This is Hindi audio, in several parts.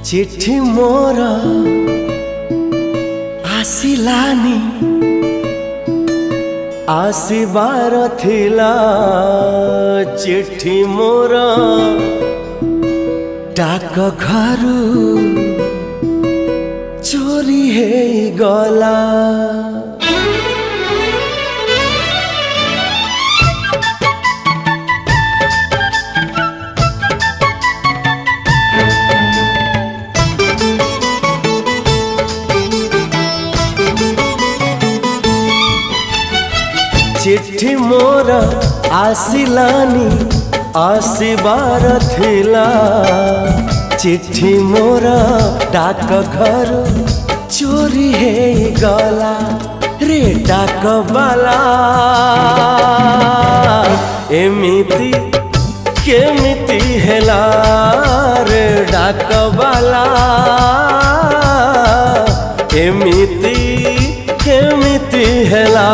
चिट्ठी मोर आसिलानी आसिबार थिला चिट्ठी मोर डाक घरू चोरी हे गला। चिट्ठी मोर आसिलानी आसिबार थिला चिट्ठी मोर डाक घर चोरी हे गला रे डाक बाला एमिति केमिति हेला रे डाक बाला एमिति केमिति हेला।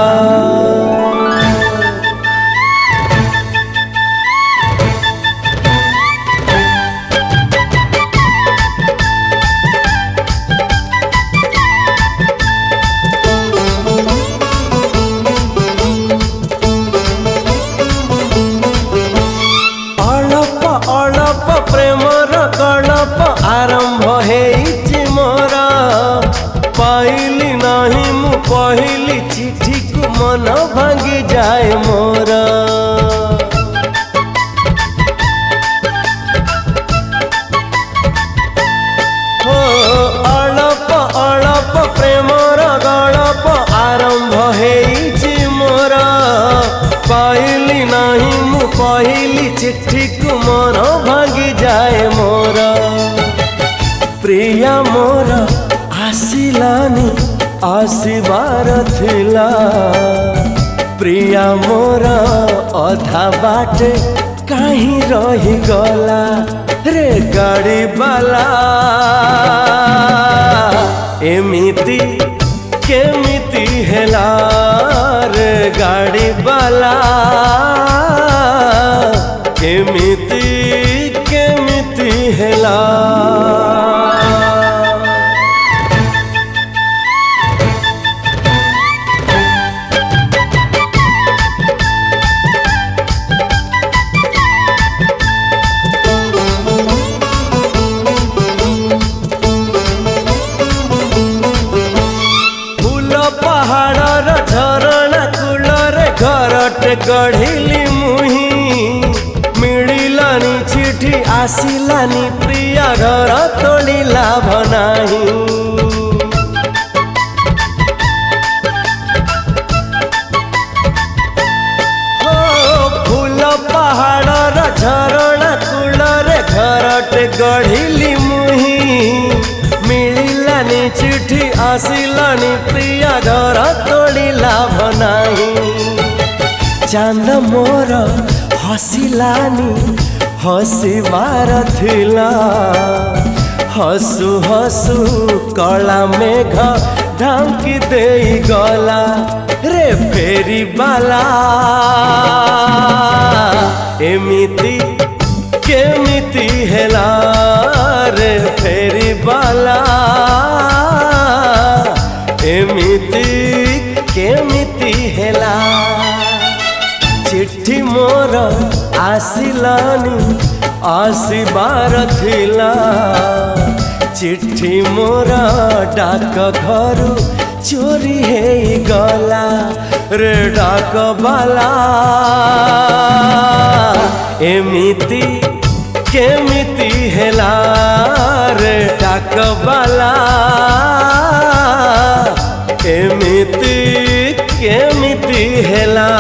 प्रेमर गलप आरंभ हेइछि मोर पाइली नहीं मु पहली चिट्ठी को मन भांगी जाए मोर। हो अलप अलप प्रेमर गलप आरंभ हेइछि मोर पाइली नहीं मु पहली चिट्ठी को मन भांगी जाए मोर। प्रिया मोर आसिलानी आसिबार थिला प्रिया मोर अधा बाटे कहीं रही गला रे गाड़ी बाला एमिति केमिति हेला रे गाड़ी बाला केमिति केमिति हेला। फूल पहाड़र झरणा कूलर घरटे गढ़िली मुही मिलिलानी चिट्ठी आसिलानी प्रिया घर तोड़ी लाभ नाही। हो फूल पहाड़र झरणा कूलर घरटे गढ़िली मुही मिलिलानी चिट्ठी आसिलानी प्रिया घर तोड़ी लाभ नाही। चांद मोर हसिलानी हसिबार थिला हसु हसु कला मेघ ढांकी देई गला रे फेरी बाला एमिति केमिति हेला रे फेरी बाला एमिति केमिति हेला। चिट्ठी मोर आसिलानी आसिबार थिला चिट्ठी मोर डाक घरू चोरी हे गला रे डाक बाला एमिति केमिति हेला रे डाक बाला एमिति केमिति हेला।